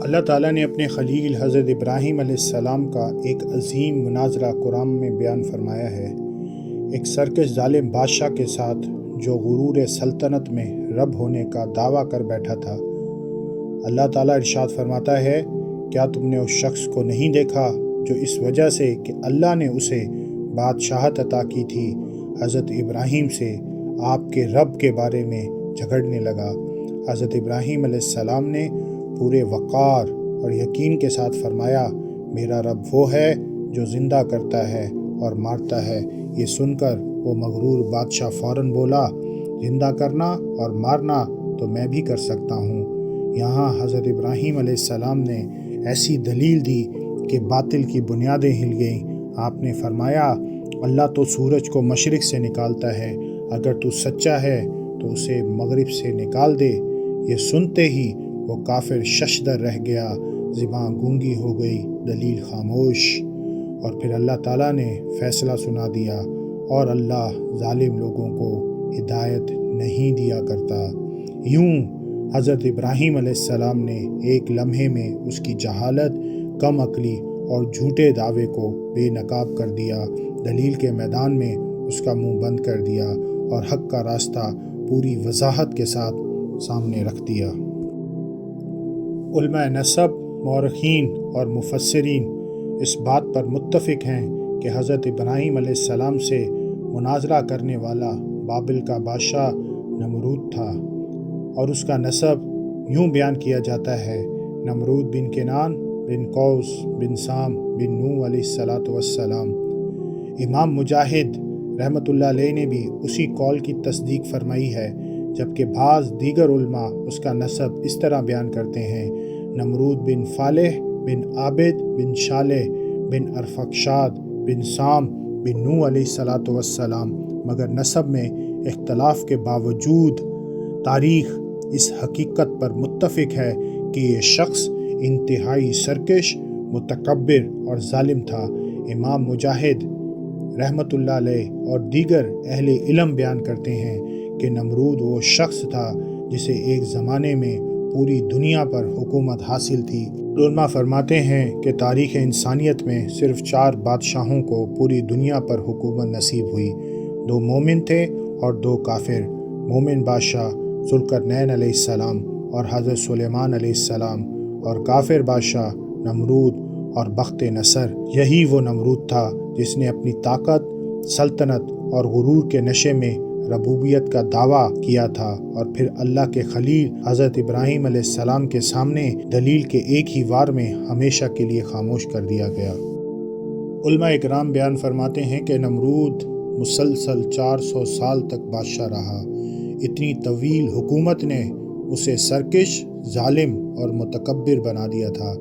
اللہ تعالیٰ نے اپنے خلیل حضرت ابراہیم علیہ السلام کا ایک عظیم مناظرہ قرآن میں بیان فرمایا ہے۔ ایک سرکش ظالم بادشاہ کے ساتھ جو غرور سلطنت میں رب ہونے کا دعویٰ کر بیٹھا تھا۔ اللہ تعالیٰ ارشاد فرماتا ہے، کیا تم نے اس شخص کو نہیں دیکھا جو اس وجہ سے کہ اللہ نے اسے بادشاہت عطا کی تھی، حضرت ابراہیم سے آپ کے رب کے بارے میں جھگڑنے لگا۔ حضرت ابراہیم علیہ السلام نے پورے وقار اور یقین کے ساتھ فرمایا، میرا رب وہ ہے جو زندہ کرتا ہے اور مارتا ہے۔ یہ سن کر وہ مغرور بادشاہ فوراً بولا، زندہ کرنا اور مارنا تو میں بھی کر سکتا ہوں۔ یہاں حضرت ابراہیم علیہ السلام نے ایسی دلیل دی کہ باطل کی بنیادیں ہل گئیں۔ آپ نے فرمایا، اللہ تو سورج کو مشرق سے نکالتا ہے، اگر تو سچا ہے تو اسے مغرب سے نکال دے۔ یہ سنتے ہی وہ کافر ششدر رہ گیا، زبان گونگی ہو گئی، دلیل خاموش۔ اور پھر اللہ تعالیٰ نے فیصلہ سنا دیا، اور اللہ ظالم لوگوں کو ہدایت نہیں دیا کرتا۔ یوں حضرت ابراہیم علیہ السلام نے ایک لمحے میں اس کی جہالت، کم عقلی اور جھوٹے دعوے کو بے نقاب کر دیا، دلیل کے میدان میں اس کا منہ بند کر دیا اور حق کا راستہ پوری وضاحت کے ساتھ سامنے رکھ دیا۔ علماء نسب، مورخین اور مفسرین اس بات پر متفق ہیں کہ حضرت ابراہیم علیہ السلام سے مناظرہ کرنے والا بابل کا بادشاہ نمرود تھا، اور اس کا نسب یوں بیان کیا جاتا ہے، نمرود بن کنان بن قوس بن سام بن نوح علیہ السلام۔ امام مجاہد رحمۃ اللہ علیہ نے بھی اسی قول کی تصدیق فرمائی ہے، جبکہ بعض دیگر علماء اس کا نسب اس طرح بیان کرتے ہیں، نمرود بن فالح بن عابد بن شالح بن ارفخشاد بن سام بن نوح علیہ السلام۔ مگر نسب میں اختلاف کے باوجود تاریخ اس حقیقت پر متفق ہے کہ یہ شخص انتہائی سرکش، متکبر اور ظالم تھا۔ امام مجاہد رحمۃ اللہ علیہ اور دیگر اہل علم بیان کرتے ہیں کہ نمرود وہ شخص تھا جسے ایک زمانے میں پوری دنیا پر حکومت حاصل تھی۔ علماء فرماتے ہیں کہ تاریخ انسانیت میں صرف 4 بادشاہوں کو پوری دنیا پر حکومت نصیب ہوئی، 2 مومن تھے اور 2 کافر۔ مومن بادشاہ ذوالقرنین علیہ السلام اور حضرت سلیمان علیہ السلام، اور کافر بادشاہ نمرود اور بخت نصر۔ یہی وہ نمرود تھا جس نے اپنی طاقت، سلطنت اور غرور کے نشے میں ربوبیت کا دعویٰ کیا تھا، اور پھر اللہ کے خلیل حضرت ابراہیم علیہ السلام کے سامنے دلیل کے ایک ہی وار میں ہمیشہ کے لیے خاموش کر دیا گیا۔ علماء اکرام بیان فرماتے ہیں کہ نمرود مسلسل 400 سال تک بادشاہ رہا۔ اتنی طویل حکومت نے اسے سرکش، ظالم اور متکبر بنا دیا تھا۔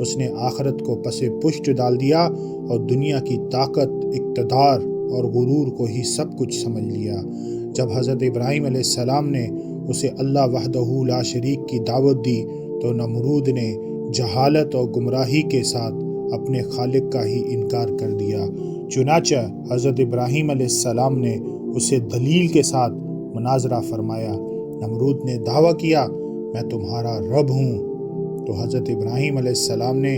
اس نے آخرت کو پس پشت ڈال دیا اور دنیا کی طاقت، اقتدار اور غرور کو ہی سب کچھ سمجھ لیا۔ جب حضرت ابراہیم علیہ السلام نے اسے اللہ وحدہ لا شریک کی دعوت دی تو نمرود نے جہالت اور گمراہی کے ساتھ اپنے خالق کا ہی انکار کر دیا۔ چنانچہ حضرت ابراہیم علیہ السلام نے اسے دلیل کے ساتھ مناظرہ فرمایا۔ نمرود نے دعویٰ کیا، میں تمہارا رب ہوں، تو حضرت ابراہیم علیہ السلام نے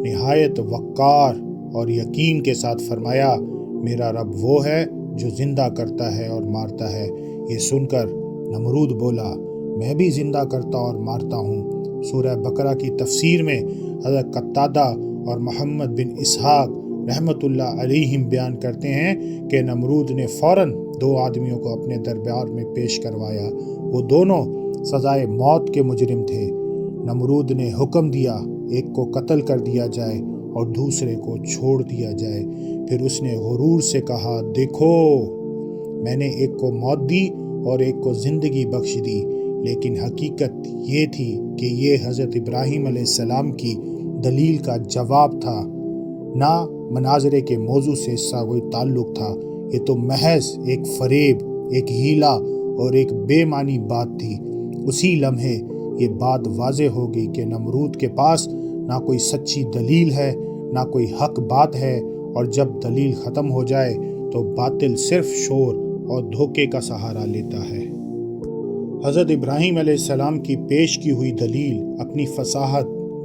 نہایت وقار اور یقین کے ساتھ فرمایا، میرا رب وہ ہے جو زندہ کرتا ہے اور مارتا ہے۔ یہ سن کر نمرود بولا، میں بھی زندہ کرتا اور مارتا ہوں۔ سورہ بقرہ کی تفسیر میں حضرت قتادہ اور محمد بن اسحاق رحمۃ اللہ علیہم بیان کرتے ہیں کہ نمرود نے فوراً 2 آدمیوں کو اپنے دربار میں پیش کروایا۔ وہ دونوں سزائے موت کے مجرم تھے۔ نمرود نے حکم دیا ایک کو قتل کر دیا جائے اور دوسرے کو چھوڑ دیا جائے۔ پھر اس نے غرور سے کہا، دیکھو، میں نے ایک کو موت دی اور ایک کو زندگی بخش دی، لیکن حقیقت یہ تھی کہ یہ حضرت ابراہیم علیہ السلام کی دلیل کا جواب تھا، نہ مناظرے کے موضوع سے اس کا کوئی تعلق تھا۔ یہ تو محض ایک فریب، ایک ہیلا اور ایک بے معنی بات تھی۔ اسی لمحے یہ بات واضح ہو گئی کہ نمرود کے پاس نہ کوئی سچی دلیل ہے، نہ کوئی حق بات ہے، اور جب دلیل ختم ہو جائے تو باطل صرف شور اور دھوکے کا سہارا لیتا ہے۔ حضرت ابراہیم علیہ السلام کی پیش کی ہوئی دلیل اپنی فصاحت،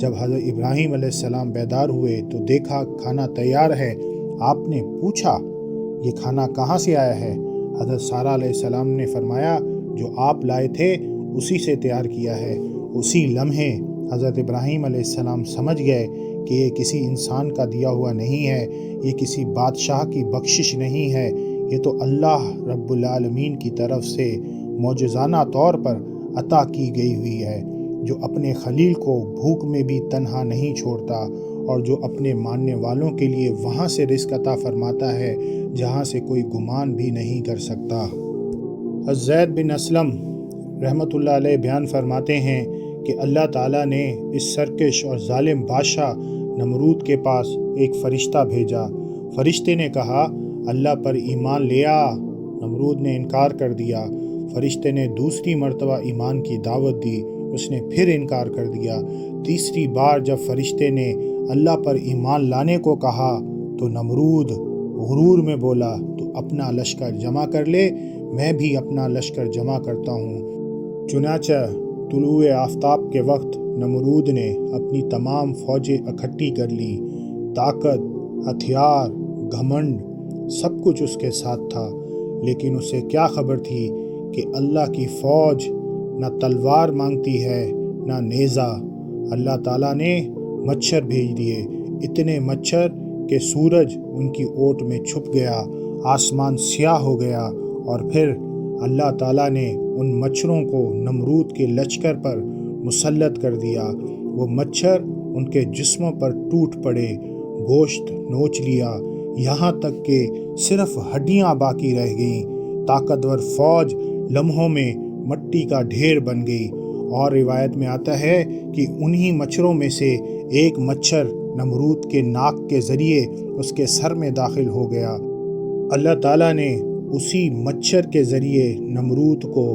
جب حضرت ابراہیم علیہ السلام بیدار ہوئے تو دیکھا کھانا تیار ہے۔ آپ نے پوچھا یہ کھانا کہاں سے آیا ہے؟ حضرت سارہ علیہ السلام نے فرمایا جو آپ لائے تھے اسی سے تیار کیا ہے۔ اسی لمحے حضرت ابراہیم علیہ السلام سمجھ گئے کہ یہ کسی انسان کا دیا ہوا نہیں ہے، یہ کسی بادشاہ کی بخشش نہیں ہے، یہ تو اللہ رب العالمین کی طرف سے معجزانہ طور پر عطا کی گئی ہوئی ہے، جو اپنے خلیل کو بھوک میں بھی تنہا نہیں چھوڑتا اور جو اپنے ماننے والوں کے لیے وہاں سے رزق عطا فرماتا ہے جہاں سے کوئی گمان بھی نہیں کر سکتا۔ حضرت زید بن اسلم رحمۃ اللہ علیہ بیان فرماتے ہیں کہ اللہ تعالیٰ نے اس سرکش اور ظالم بادشاہ نمرود کے پاس ایک فرشتہ بھیجا۔ فرشتے نے کہا اللہ پر ایمان لے آ۔ نمرود نے انکار کر دیا۔ فرشتے نے دوسری مرتبہ ایمان کی دعوت دی، اس نے پھر انکار کر دیا۔ تیسری بار جب فرشتے نے اللہ پر ایمان لانے کو کہا تو نمرود غرور میں بولا تو اپنا لشکر جمع کر لے، میں بھی اپنا لشکر جمع کرتا ہوں۔ چنانچہ طلوع آفتاب کے وقت نمرود نے اپنی تمام فوجیں اکٹھی کر لیں۔ طاقت، ہتھیار، گھمنڈ سب کچھ اس کے ساتھ تھا، لیکن اسے کیا خبر تھی کہ اللہ کی فوج نہ تلوار مانگتی ہے نہ نیزہ۔ اللہ تعالیٰ نے مچھر بھیج دیے، اتنے مچھر کہ سورج ان کی اوٹ میں چھپ گیا، آسمان سیاہ ہو گیا، اور پھر اللہ تعالیٰ نے ان مچھروں کو نمرود کے لشکر پر مسلط کر دیا۔ وہ مچھر ان کے جسموں پر ٹوٹ پڑے، گوشت نوچ لیا، یہاں تک کہ صرف ہڈیاں باقی رہ گئیں۔ طاقتور فوج لمحوں میں مٹی کا ڈھیر بن گئی، اور روایت میں آتا ہے کہ انہی مچھروں میں سے ایک مچھر نمرود کے ناک کے ذریعے اس کے سر میں داخل ہو گیا۔ اللہ تعالیٰ نے اسی مچھر کے ذریعے نمرود کو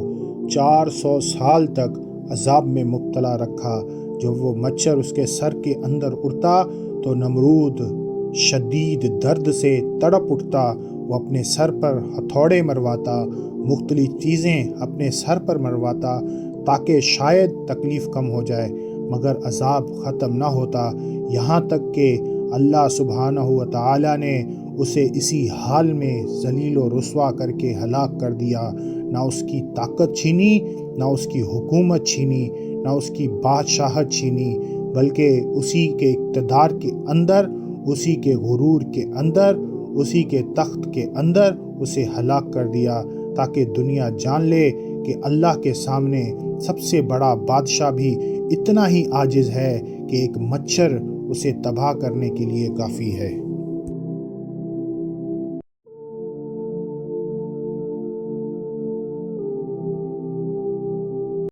400 سال تک عذاب میں مبتلا رکھا۔ جب وہ مچھر اس کے سر کے اندر اڑتا تو نمرود شدید درد سے تڑپ اٹھتا، وہ اپنے سر پر ہتھوڑے مرواتا، مختلف چیزیں اپنے سر پر مرواتا تاکہ شاید تکلیف کم ہو جائے، مگر عذاب ختم نہ ہوتا، یہاں تک کہ اللہ سبحانہ و تعالیٰ نے اسے اسی حال میں ذلیل و رسوا کر کے ہلاک کر دیا۔ نہ اس کی طاقت چھینی، نہ اس کی حکومت چھینی، نہ اس کی بادشاہت چھینی، بلکہ اسی کے اقتدار کے اندر، اسی کے غرور کے اندر، اسی کے تخت کے اندر اسے ہلاک کر دیا، تاکہ دنیا جان لے کہ اللہ کے سامنے سب سے بڑا بادشاہ بھی اتنا ہی عاجز ہے کہ ایک مچھر اسے تباہ کرنے کے لیے کافی ہے۔